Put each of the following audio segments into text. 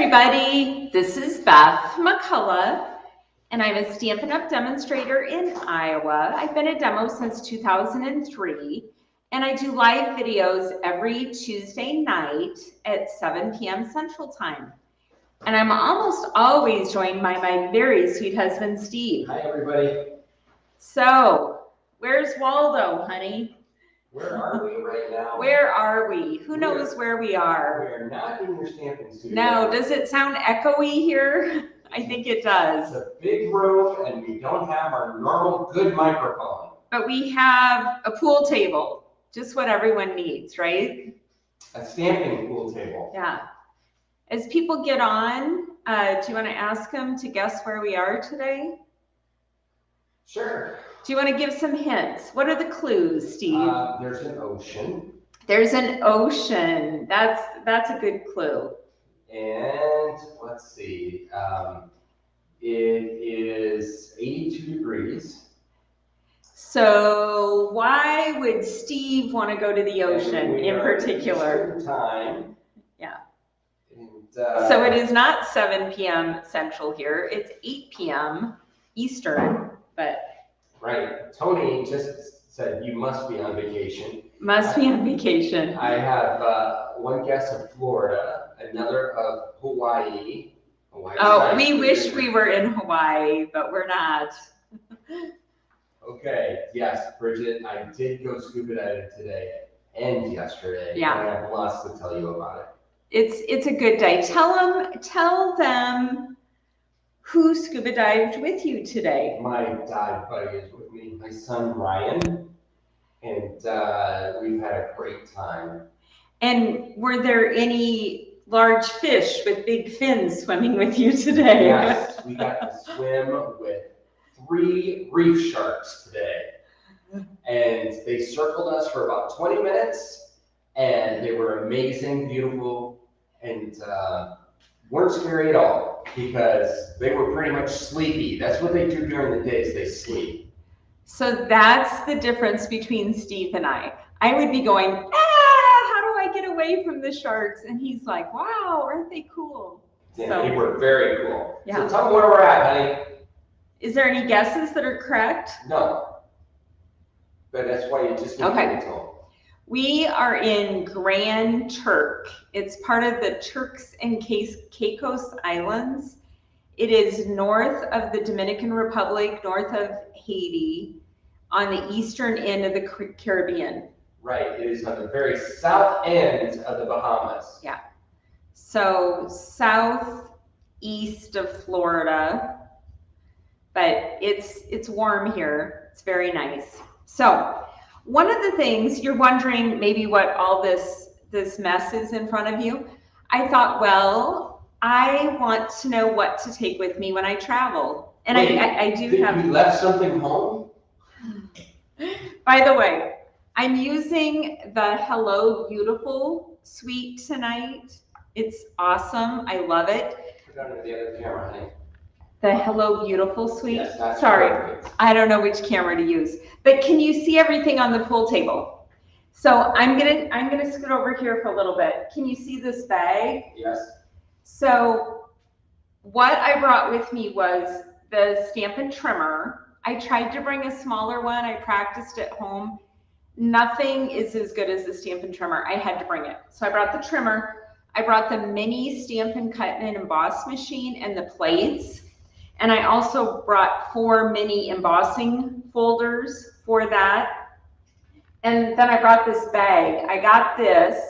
everybody, this is Beth McCullough, and I'm a Stampin' Up! Demonstrator in Iowa. I've been a demo since 2003, and I do live videos every Tuesday night at 7 p.m. Central Time. And I'm almost always joined by my very sweet husband, Steve. Hi, everybody. So, where's Waldo, honey? Where are we right now? Where are we? Who knows where we are? We're not in your stamping studio. No, does it sound echoey here? I think it does. It's a big room, and we don't have our normal good microphone. But we have a pool table, just what everyone needs, right? A stamping pool table. Yeah. As people get on, do you want to ask them to guess where we are today? Sure. Do you want to give some hints? What are the clues, Steve? There's an ocean. There's an ocean. That's a good clue. And let's see. It is 82 degrees. So why would Steve want to go to the ocean in particular? Time. Yeah. And, so it is not 7 p.m. Central here. It's 8 p.m. Eastern, but. Right. Tony just said you must be on vacation. Must be on vacation. I have one guest of Florida, another of Hawaii. Oh, we wish we were in Hawaii, but we're not. Okay, yes, Bridget, I did go scuba diving today and yesterday. Yeah. And I have lots to tell you about it. It's a good day. Tell them who scuba dived with you today. My dive buddy is with me, my son Ryan, and we've had a great time. And were there any large fish with big fins swimming with you today? Yes, we got to swim with 3 reef sharks today. And they circled us for about 20 minutes, and they were amazing, beautiful, and weren't scary at all because they were pretty much sleepy. That's what they do during the days, they sleep. So that's the difference between Steve and I. I would be going, how do I get away from the sharks? And he's like, wow, aren't they cool? Yeah, so, they were very cool. Yeah. So tell them where we're at, honey. Is there any guesses that are correct? No. But that's why you just need to tell them. We are in Grand Turk. It's part of the Turks and Caicos Islands. It is north of the Dominican Republic, north of Haiti, on the eastern end of the Caribbean. Right, it is on the very south end of the Bahamas. Yeah. So southeast of Florida, but it's warm here. It's very nice. So one of the things you're wondering maybe what all this mess is in front of you. I thought, well, I want to know what to take with me when I travel. And wait, I do have. You left something home? By the way, I'm using the Hello Beautiful suite tonight. It's awesome. I love it. Put it under the other camera, honey. The Hello Beautiful suite. Yes, that's sorry, perfect. I don't know which camera to use. But can you see everything on the pool table? So I'm gonna scoot over here for a little bit. Can you see this bag? Yes. So what I brought with me was the Stampin' Trimmer. I tried to bring a smaller one. I practiced at home. Nothing is as good as the Stampin' Trimmer. I had to bring it. So I brought the trimmer. I brought the mini Stampin' Cut and Emboss machine and the plates. And I also brought 4 mini embossing folders for that. And then I brought this bag. I got this,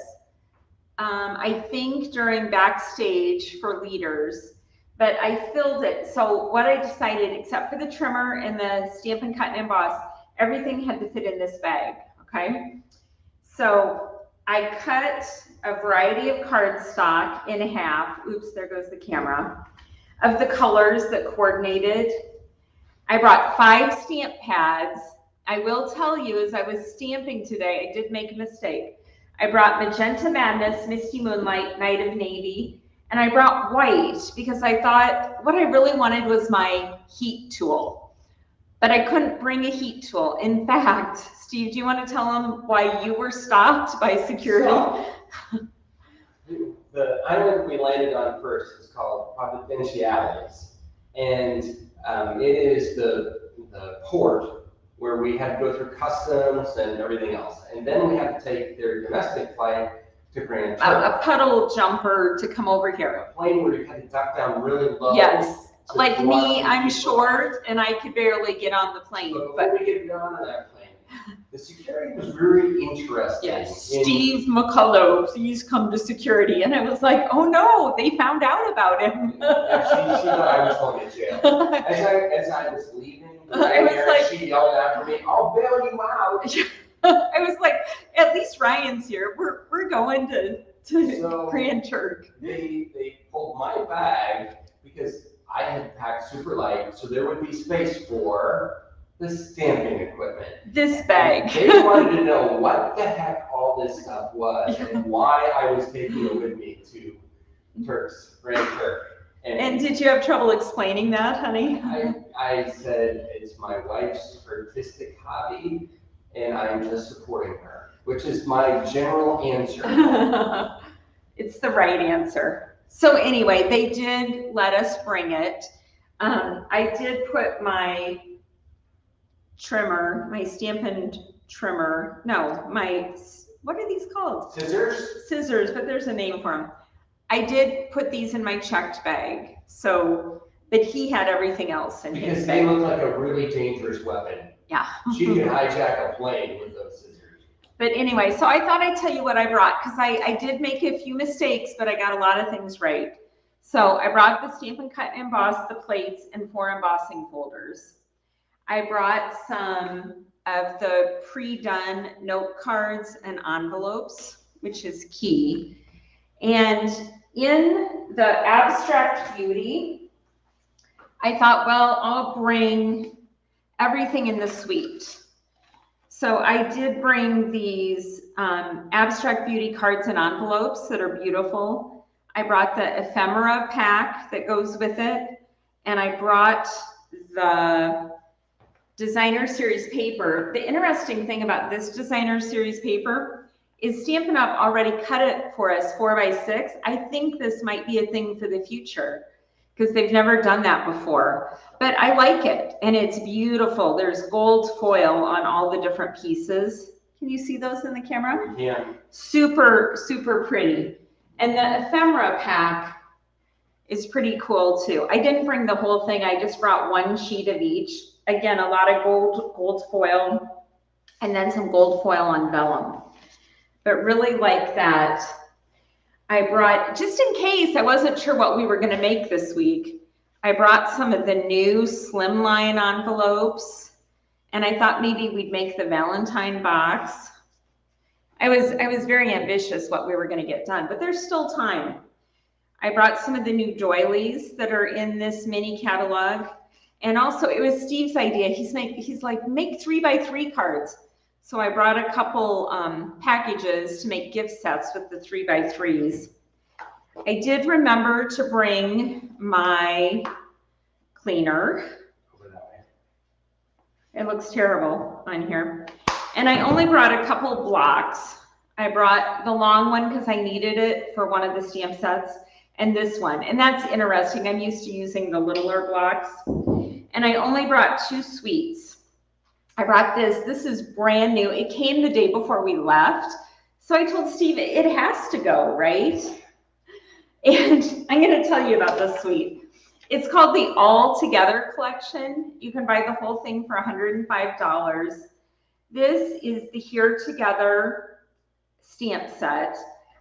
I think during backstage for leaders, but I filled it. So what I decided, except for the trimmer and the Stampin' Cut and Emboss, everything had to fit in this bag, okay? So I cut a variety of cardstock in half. Oops, there goes the camera. Of the colors that coordinated. I brought 5 stamp pads. I will tell you, as I was stamping today, I did make a mistake. I brought Magenta Madness, Misty Moonlight, Night of Navy, and I brought white because I thought what I really wanted was my heat tool. But I couldn't bring a heat tool. In fact, Steve, do you want to tell them why you were stopped by security? The the island we landed on first is called Providenciales, and it is the port where we had to go through customs and everything else, and then we had to take their domestic flight to Grand Turk. A puddle jumper to come over here. A plane where you had to duck down really low. Yes, like me, I'm short and I could barely get on the plane. But before we get on that plane, the security was very interesting. Yes, Steve McCullough, please come to security. And I was like, oh no, they found out about him. Yeah, she thought I was going to jail. As I was leaving, she yelled after me, I'll bail you out. I was like, at least Ryan's here. We're going to Grand Turk. They pulled my bag because I had packed super light, so there would be space for the stamping equipment. This bag. They wanted to know what the heck all this stuff was and why I was taking it with me to Grand Turk. And did you have trouble explaining that, honey? I said it's my wife's artistic hobby, and I'm just supporting her, which is my general answer. It's the right answer. So anyway, they did let us bring it. I did put my trimmer, my Stampin' trimmer, what are these called? Scissors? Scissors, but there's a name for them. I did put these in my checked bag, but he had everything else in his bag. Because they look like a really dangerous weapon. Yeah. She could hijack a plane with those scissors. But anyway, so I thought I'd tell you what I brought, because I did make a few mistakes, but I got a lot of things right. So I brought the Stampin' Cut and Emboss, the plates, and 4 embossing folders. I brought some of the pre-done note cards and envelopes, which is key. And in the Abstract Beauty, I thought, well, I'll bring everything in the suite. So I did bring these Abstract Beauty cards and envelopes that are beautiful. I brought the ephemera pack that goes with it, and I brought the Designer Series paper. The interesting thing about this Designer Series paper is Stampin' Up! Already cut it for us 4x6. I think this might be a thing for the future because they've never done that before. But I like it, and it's beautiful. There's gold foil on all the different pieces. Can you see those in the camera? Yeah. Super, super pretty. And the ephemera pack is pretty cool too. I didn't bring the whole thing. I just brought one sheet of each. Again, a lot of gold foil, and then some gold foil on vellum. But really like that. I brought, just in case I wasn't sure what we were going to make this week, I brought some of the new slimline envelopes, and I thought maybe we'd make the Valentine box. I was very ambitious what we were going to get done, but there's still time. I brought some of the new doilies that are in this mini catalog, and also it was Steve's idea. He's like, make 3x3 cards. So I brought a couple packages to make gift sets with the 3x3s. I did remember to bring my cleaner. It looks terrible on here. And I only brought a couple blocks. I brought the long one because I needed it for one of the stamp sets, and this one. And that's interesting. I'm used to using the littler blocks. And I only brought 2 suites. I brought this. This is brand new. It came the day before we left. So I told Steve, it has to go, right? And I'm going to tell you about this suite. It's called the All Together Collection. You can buy the whole thing for $105. This is the Here Together stamp set.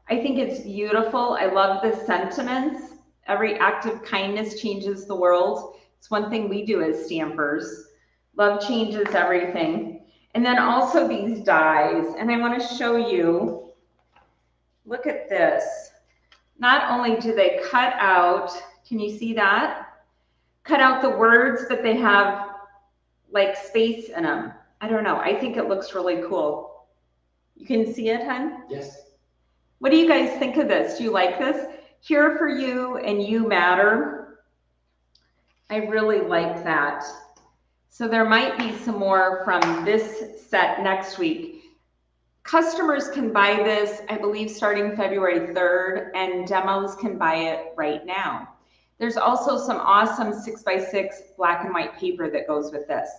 I think it's beautiful. I love the sentiments. Every act of kindness changes the world. It's one thing we do as stampers. Love changes everything. And then also these dies. And I want to show you, look at this. Not only do they cut out, can you see that? Cut out the words, but they have like space in them. I don't know. I think it looks really cool. You can see it, hon? Yes. What do you guys think of this? Do you like this? Here for you and you matter. I really like that. So there might be some more from this set next week. Customers can buy this, I believe, starting February 3rd, and demos can buy it right now. There's also some awesome 6x6 black and white paper that goes with this.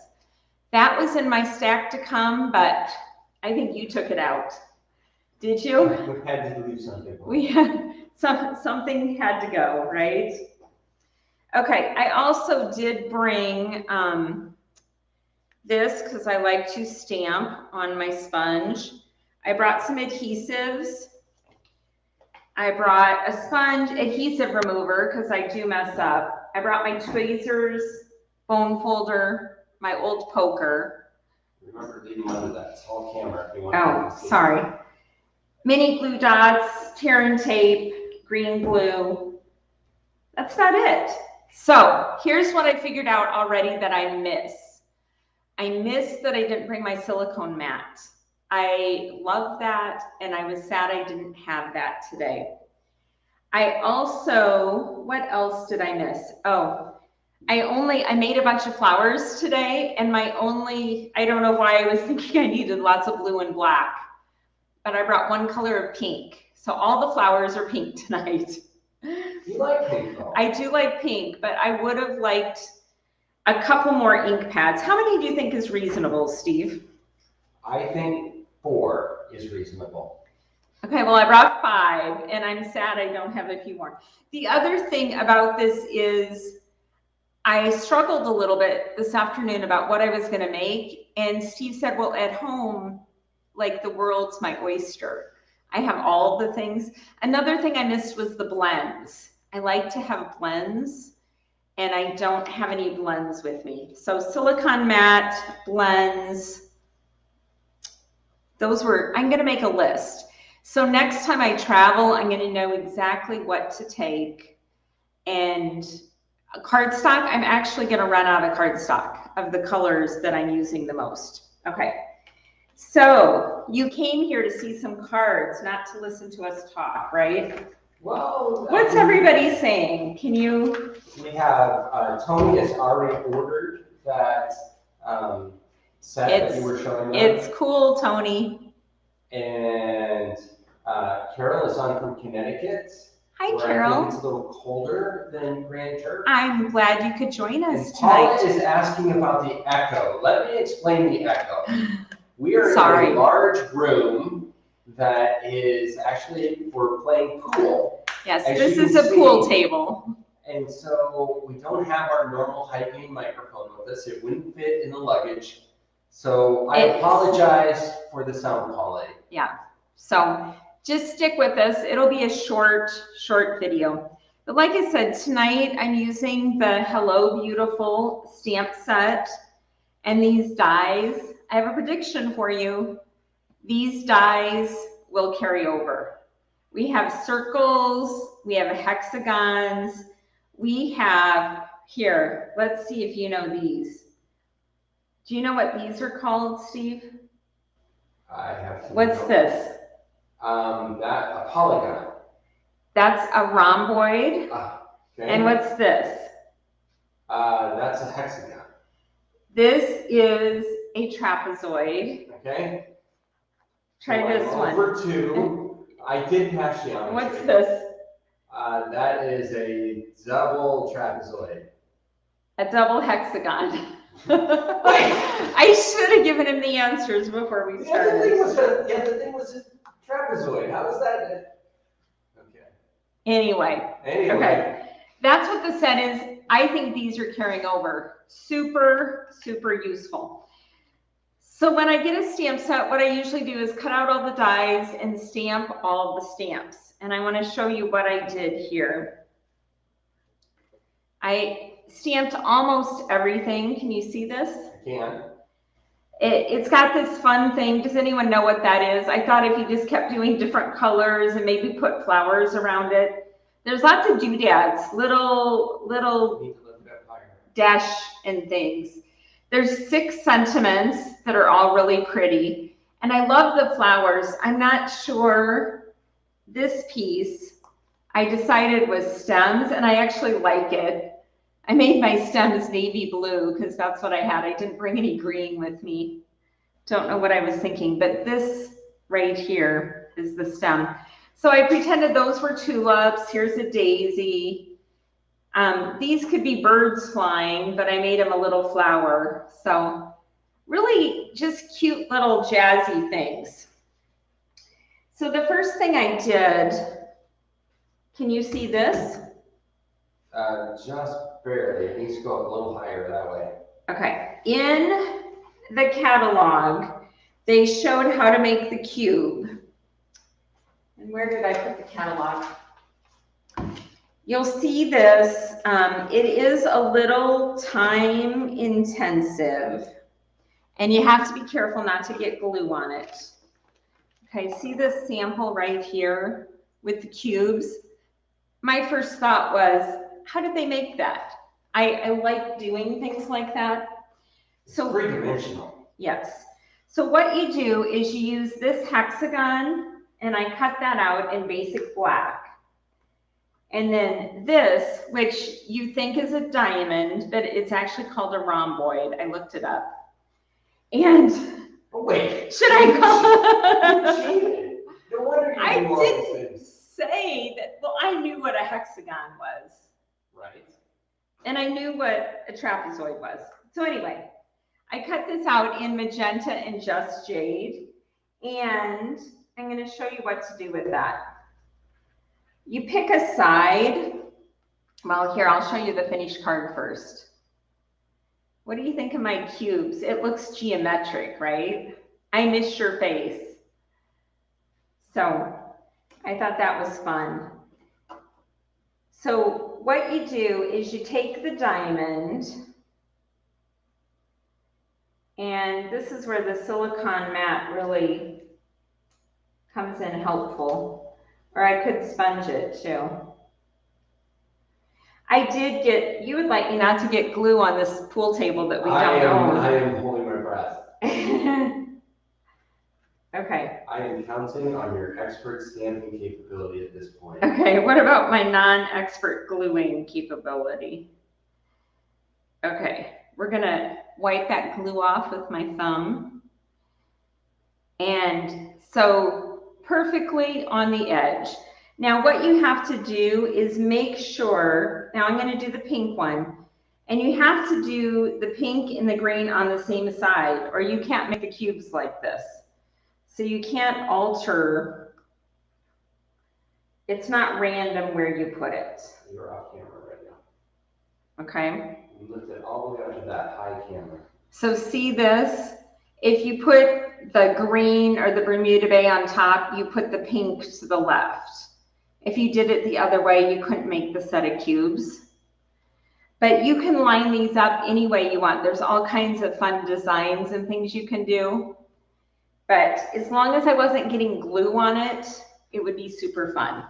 That was in my stack to come, but I think you took it out. Did you? We had to leave something. We had something had to go, right? Okay, I also did bring this because I like to stamp on my sponge. I brought some adhesives. I brought a sponge adhesive remover because I do mess up. I brought my tweezers, bone folder, my old poker. Remember, leave them under that tall camera if you want to see. Sorry. Mini glue dots, tear and tape, green glue. That's about it. So here's what I figured out already that I miss. I missed that I didn't bring my silicone mat. I love that, and I was sad I didn't have that today. I also, what else did I miss? Oh, I made a bunch of flowers today, and I don't know why I was thinking I needed lots of blue and black, but I brought one color of pink. So all the flowers are pink tonight. You like pink though? I do like pink, but I would have liked a couple more ink pads. How many do you think is reasonable, Steve? I think 4 is reasonable. Okay, well, I brought 5, and I'm sad I don't have a few more. The other thing about this is I struggled a little bit this afternoon about what I was going to make, and Steve said, well, at home, like the world's my oyster. I have all the things. Another thing I missed was the blends. I like to have blends, and I don't have any blends with me. So silicone mat, blends, I'm going to make a list. So next time I travel, I'm going to know exactly what to take. And cardstock, I'm actually going to run out of cardstock of the colors that I'm using the most. Okay. So you came here to see some cards, not to listen to us talk, right? Well, what's everybody saying? Can you? We have Tony has already ordered that set that you were showing them. It's cool, Tony. And Carol is on from Connecticut. Hi, Carol. I think it's a little colder than Grand Turk. I'm glad you could join us Paula tonight. is asking about the echo. Let me explain the echo. We are in a large room that is actually for playing pool. Yes, this is a pool table. And so we don't have our normal high gain microphone with us. It wouldn't fit in the luggage. So I apologize for the sound quality. Yeah, so just stick with us. It'll be a short video. But like I said, tonight I'm using the Hello Beautiful stamp set and these dies. I have a prediction for you. These dies will carry over. We have circles, we have hexagons, we have here, let's see if you know these. Do you know what these are called, Steve? I have to. What's this? A polygon. That's a rhomboid. Okay. And what's this? That's a hexagon. This is a trapezoid. Okay. Try so this one. Over 2. I did pass geometry. What's this? That is a double trapezoid. A double hexagon. I should have given him the answers before we started. The thing was a trapezoid. How is that? Okay. Anyway. Okay. That's what the set is. I think these are carrying over. Super, super useful. So when I get a stamp set, what I usually do is cut out all the dies and stamp all the stamps. And I want to show you what I did here. I stamped almost everything. Can you see this? I can. It's got this fun thing. Does anyone know what that is? I thought if you just kept doing different colors and maybe put flowers around it. There's lots of doodads, little dash and things. There's 6 sentiments that are all really pretty. And I love the flowers. I'm not sure this piece I decided was stems, and I actually like it. I made my stems navy blue because that's what I had. I didn't bring any green with me. Don't know what I was thinking, but this right here is the stem. So I pretended those were tulips. Here's a daisy. These could be birds flying, but I made them a little flower. So really just cute little jazzy things. So the first thing I did, can you see this? Just barely. It needs to go up a little higher that way. Okay. In the catalog, they showed how to make the cube. And where did I put the catalog? You'll see this. It is a little time intensive, and you have to be careful not to get glue on it. Okay, see this sample right here with the cubes? My first thought was, how did they make that? I like doing things like that. So three-dimensional. Yes. So what you do is you use this hexagon, and I cut that out in basic black. And then this, which you think is a diamond, but it's actually called a rhomboid. I looked it up. And oh, wait. Should I call you cheated. No wonder you I do all these didn't things. say that. Well, I knew what a hexagon was. Right. And I knew what a trapezoid was. So anyway, I cut this out in magenta and just jade. And I'm going to show you what to do with that. You pick a side. Well, here, I'll show you the finished card first. What do you think of my cubes? It looks geometric, right? I missed your face. So I thought that was fun. So what you do is you take the diamond, and this is where the silicone mat really comes in helpful. Or I could sponge it too. I did get, you would like me not to get glue on this pool table that we don't own. I am holding my breath. Okay. I am counting on your expert stamping capability at this point. Okay, what about my non-expert gluing capability? Okay, we're gonna wipe that glue off with my thumb. And so perfectly on the edge. Now what you have to do is make sure, now I'm going to do the pink one, and you have to do the pink and the green on the same side, or you can't make the cubes like this. So you can't alter, it's not random where you put it. You're off camera right now. Okay. You lift it all the way up to that high camera. So see this? If you put the green or the Bermuda Bay on top, you put the pink to the left. If you did it the other way, you couldn't make the set of cubes. But you can line these up any way you want. There's all kinds of fun designs and things you can do. But as long as I wasn't getting glue on it, it would be super fun.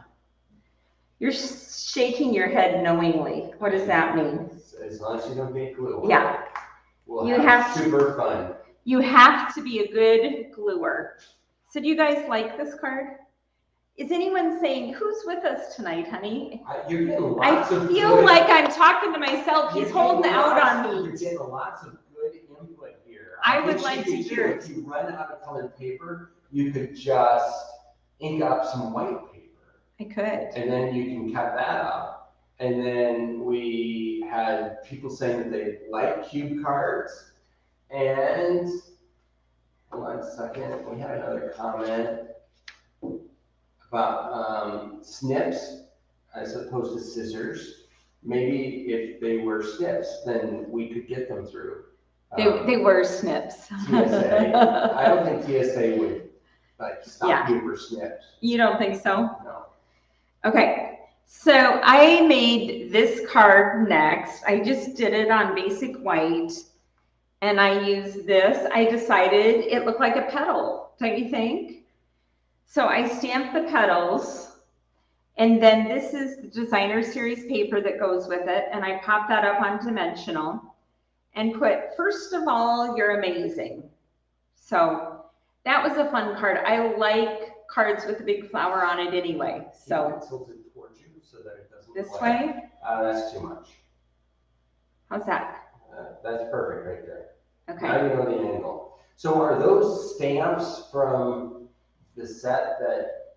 You're shaking your head knowingly. What does that mean? As long as you don't get glue. Yeah. We'll have super fun. You have to be a good gluer. So do you guys like this card? Is anyone saying, who's with us tonight, honey? You're getting lots of I feel like I'm talking to myself. He's holding out on me. You're getting lots of good input here. I would like to hear it. If you run out of colored paper, you could just ink up some white paper. I could. And then you can cut that up. And then we had people saying that they like cube cards. And hold on a second, we had another comment about snips as opposed to scissors. Maybe if they were snips, then we could get them through. They were snips. TSA. I don't think TSA would like stop you for snips. You don't think so? No. Okay. So I made this card next. I just did it on basic white. And I used this. I decided it looked like a petal, don't you think? So I stamped the petals, and then this is the designer series paper that goes with it, and I popped that up on dimensional and put, first of all, you're amazing. So that was a fun card. I like cards with a big flower on it anyway. So tilt it towards you so that it doesn't this play. way? That's too much. How's that? That's perfect right there. Okay. Now you know the angle. So are those stamps from the set that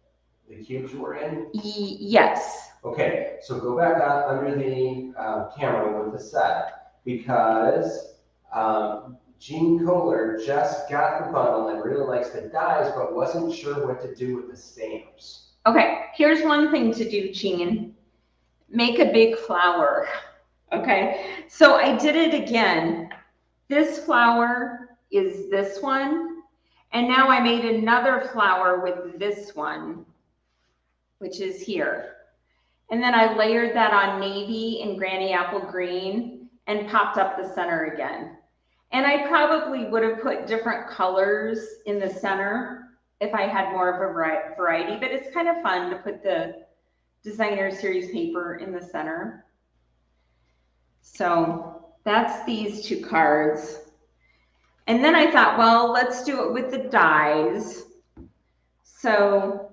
the cubes were in? Yes. Okay, so go back up under the camera with the set, because Jean Kohler just got the bundle and really likes the dies, but wasn't sure what to do with the stamps. Okay, here's one thing to do, Jean. Make a big flower. Okay, so I did it again. This flower is this one, and now I made another flower with this one, which is here. And then I layered that on navy and granny apple green and popped up the center again. And I probably would have put different colors in the center if I had more of a variety, but it's kind of fun to put the designer series paper in the center. So that's these two cards. And then I thought, well, let's do it with the dies. So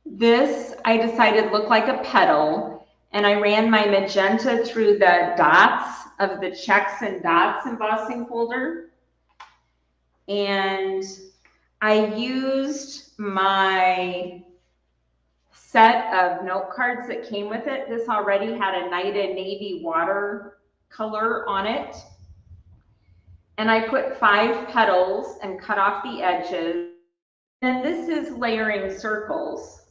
this, I decided, looked like a petal, and I ran my magenta through the dots of the checks and dots embossing folder. And I used my set of note cards that came with it. This already had a Night and Navy water color on it. And I put 5 petals and cut off the edges. And this is layering circles.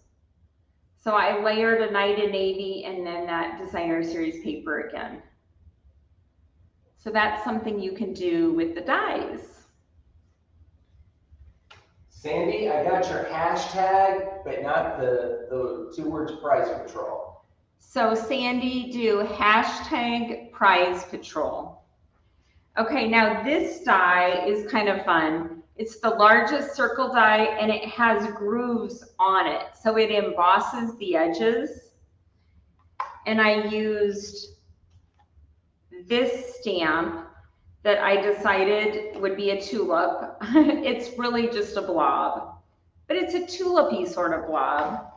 So I layered a Night and Navy and then that designer series paper again. So that's something you can do with the dies. Sandy, I got your hashtag, but not the 2 words prize patrol. So Sandy, do hashtag prize patrol. Okay, now this die is kind of fun. It's the largest circle die and it has grooves on it. So it embosses the edges. And I used this stamp that I decided would be a tulip. It's really just a blob, but it's a tulipy sort of blob.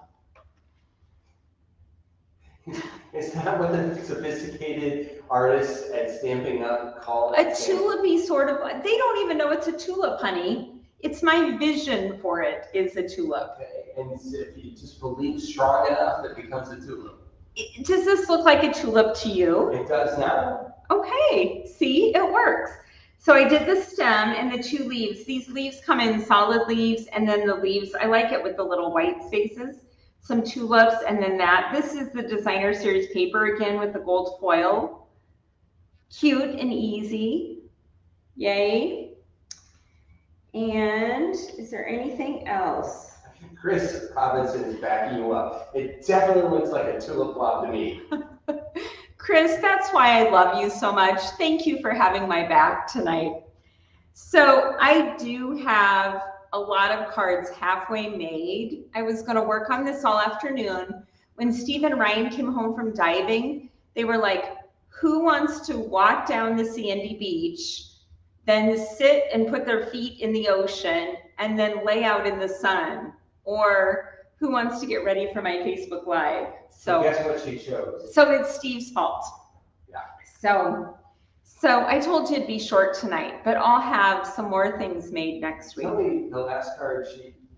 Is that what the sophisticated artists at Stampin' Up call it? A tulipy sort of, they don't even know it's a tulip, honey. It's my vision for it is a tulip. Okay, and if you just believe strong enough, it becomes a tulip. Does this look like a tulip to you? It does now. Okay, see, it works. So I did the stem and the 2 leaves. These leaves come in solid leaves, and then the leaves, I like it with the little white spaces. Some tulips, and then that. This is the designer series paper again with the gold foil. Cute and easy. Yay. And is there anything else? Chris Robinson is backing you up. It definitely looks like a tulip blob to me. Chris, that's why I love you so much. Thank you for having my back tonight. So I do have a lot of cards halfway made. I was going to work on this all afternoon. When Steve and Ryan came home from diving, they were like, who wants to walk down the sandy beach, then sit and put their feet in the ocean, and then lay out in the sun? Or who wants to get ready for my Facebook Live? So guess what she chose? So it's Steve's fault. Yeah. So I told you it'd be short tonight, but I'll have some more things made next week. Tell me, the last card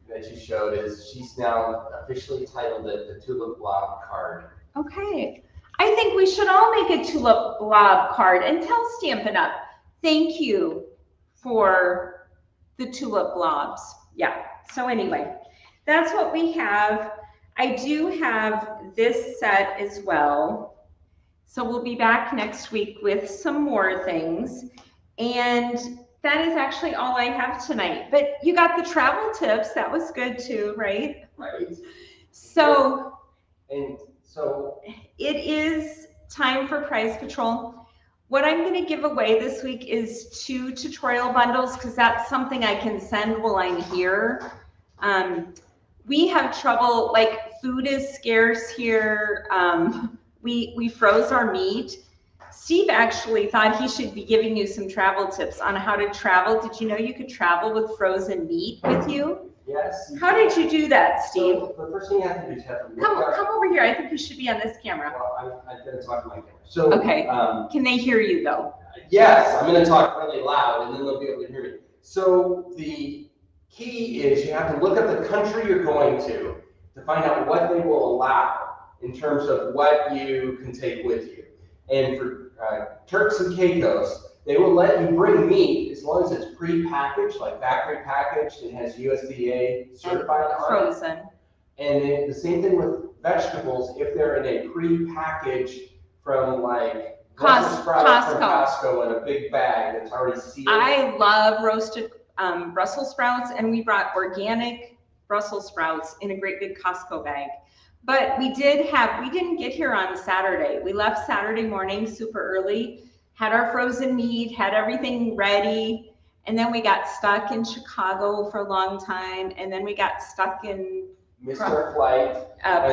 that she showed is she's now officially titled it the Tulip Blob card. Okay. I think we should all make a Tulip Blob card and tell Stampin' Up, thank you for the Tulip Blobs. Yeah. So anyway, that's what we have. I do have this set as well. So we'll be back next week with some more things. And that is actually all I have tonight. But you got the travel tips. That was good too, right? Right. So, So it is time for Prize Patrol. What I'm going to give away this week is 2 tutorial bundles because that's something I can send while I'm here. We have trouble, like food is scarce here. We froze our meat. Steve actually thought he should be giving you some travel tips on how to travel. Did you know you could travel with frozen meat with you? Yes. How did you do that, Steve? So the first thing you have to do is have to Come over here. I think you should be on this camera. Well, I'm going to talk to my camera. So, okay. Can they hear you though? Yes, I'm going to talk really loud and then they'll be able to hear me. So the key is you have to look at the country you're going to find out what they will allow in terms of what you can take with you. And for Turks and Caicos, they will let you bring meat as long as it's pre-packaged, like factory packaged, and has USDA certified on it. Frozen. And then the same thing with vegetables, if they're in a pre-packaged from like Brussels sprouts from Costco in a big bag that's already sealed. I love roasted Brussels sprouts, and we brought organic Brussels sprouts in a great big Costco bag. But we didn't get here on Saturday. We left Saturday morning super early, had our frozen meat, had everything ready, and then we got stuck in Chicago for a long time, and then we got stuck in Mr. Flight.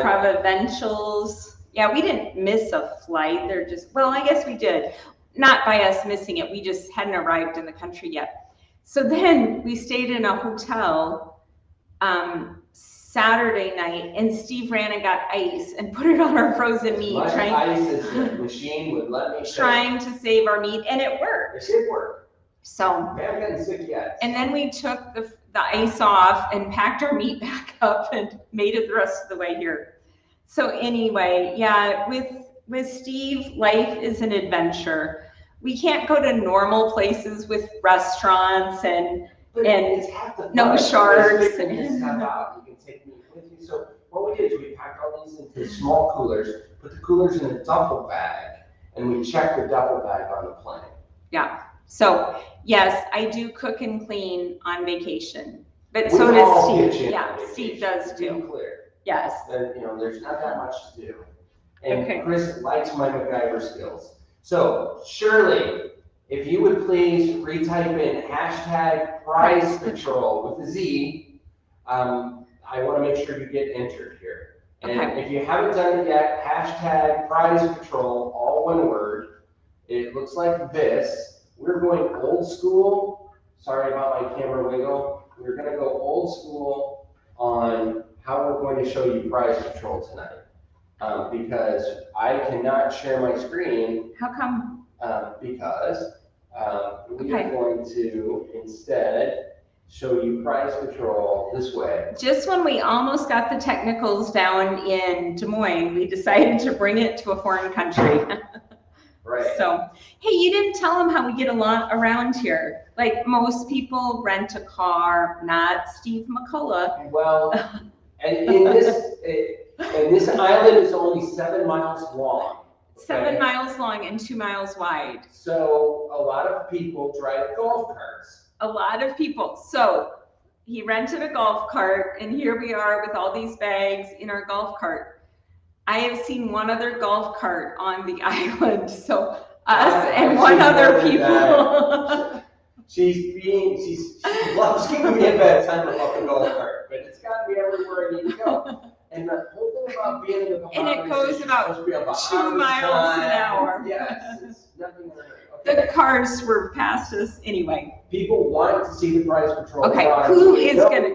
Provincials. Yeah, we didn't miss a flight. They're just, well, I guess we did. Not by us missing it. We just hadn't arrived in the country yet. So then we stayed in a hotel Saturday night, and Steve ran and got ice and put it on our frozen meat. Ice as the machine would let me trying to save our meat, and it worked. It did work. So we haven't gotten sick yet. And then we took the ice off and packed our meat back up and made it the rest of the way here. So anyway, yeah, with Steve, life is an adventure. We can't go to normal places with restaurants and no sharks. And you can take meat with you. So what we did is we packed all these into small coolers, put the coolers in a duffel bag, and we checked the duffel bag on the plane. Yeah. So yes, I do cook and clean on vacation, but so does Steve. Yeah, Steve does too. Clear. Yes. Then, there's not that much to do. And Chris likes my MacGyver skills. So Shirley, if you would please retype in hashtag prize patrol with a Z, I want to make sure you get entered here. And if you haven't done it yet, hashtag prize patrol, all one word. It looks like this. We're going old school. Sorry about my camera wiggle. We're going to go old school on how we're going to show you prize patrol tonight. Because I cannot share my screen. How come? Because we are going to instead show you prize patrol this way. Just when we almost got the technicals down in Des Moines, we decided to bring it to a foreign country. Right. So, hey, you didn't tell them how we get along around here. Like most people rent a car, not Steve McCullough. Well, and this island is only 7 miles long. Okay? 7 miles long and 2 miles wide. So a lot of people drive golf carts. A lot of people. So he rented a golf cart, and here we are with all these bags in our golf cart. I have seen one other golf cart on the island, so us and one other people. She loves giving me a bad time about the golf cart, but it's got me everywhere I need to go. And the whole thing about being in the Bahamas, and it goes about 2 miles an hour. Yes, it's nothing. Okay. The cars swerve past us anyway. People want to see the prize patrol. Okay, who is gonna?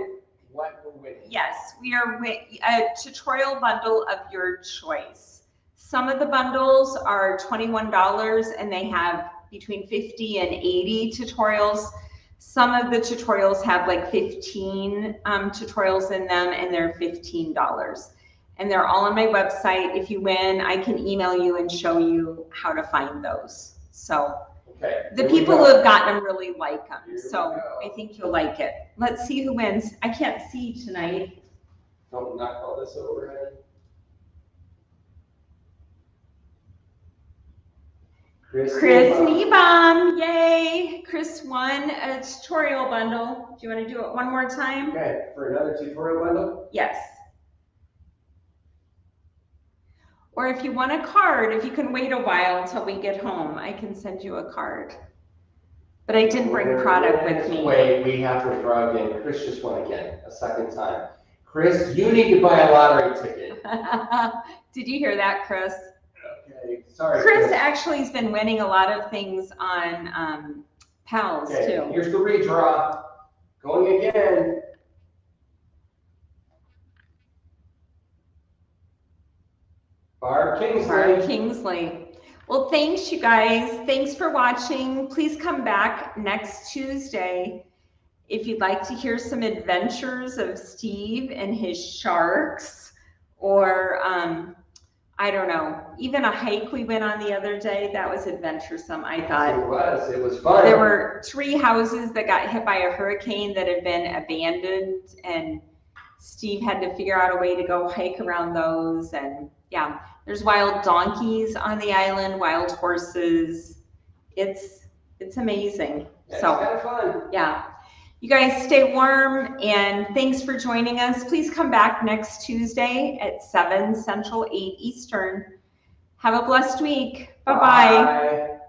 What we're winning. Yes, we are a tutorial bundle of your choice. Some of the bundles are $21 and they have between 50 and 80 tutorials. Some of the tutorials have like 15 tutorials in them, and they're $15. And they're all on my website. If you win, I can email you and show you how to find those. So the people who have gotten them really like them. So I think you'll like it. Let's see who wins. I can't see tonight. Don't knock all this overhead. Chris Niebaum, yay! Chris won a tutorial bundle. Do you want to do it one more time? Okay, for another tutorial bundle? Yes. Or if you want a card, if you can wait a while until we get home, I can send you a card. But I didn't bring product with me. Wait, we have to throw again. Chris just won again, a second time. Chris, you need to buy a lottery ticket. Did you hear that, Chris? Okay, sorry. Chris actually has been winning a lot of things on PALs too. Here's the redraw. Going again. Barb Kingsley. Well, thanks, you guys. Thanks for watching. Please come back next Tuesday. If you'd like to hear some adventures of Steve and his sharks, or I don't know, even a hike we went on the other day, that was adventuresome, I thought. It was fun. There were 3 houses that got hit by a hurricane that had been abandoned, and Steve had to figure out a way to go hike around those. And yeah, there's wild donkeys on the island, wild horses. It's amazing. It's so kind of fun. Yeah. You guys stay warm, and thanks for joining us. Please come back next Tuesday at 7 Central, 8 Eastern. Have a blessed week. Bye-bye. Bye.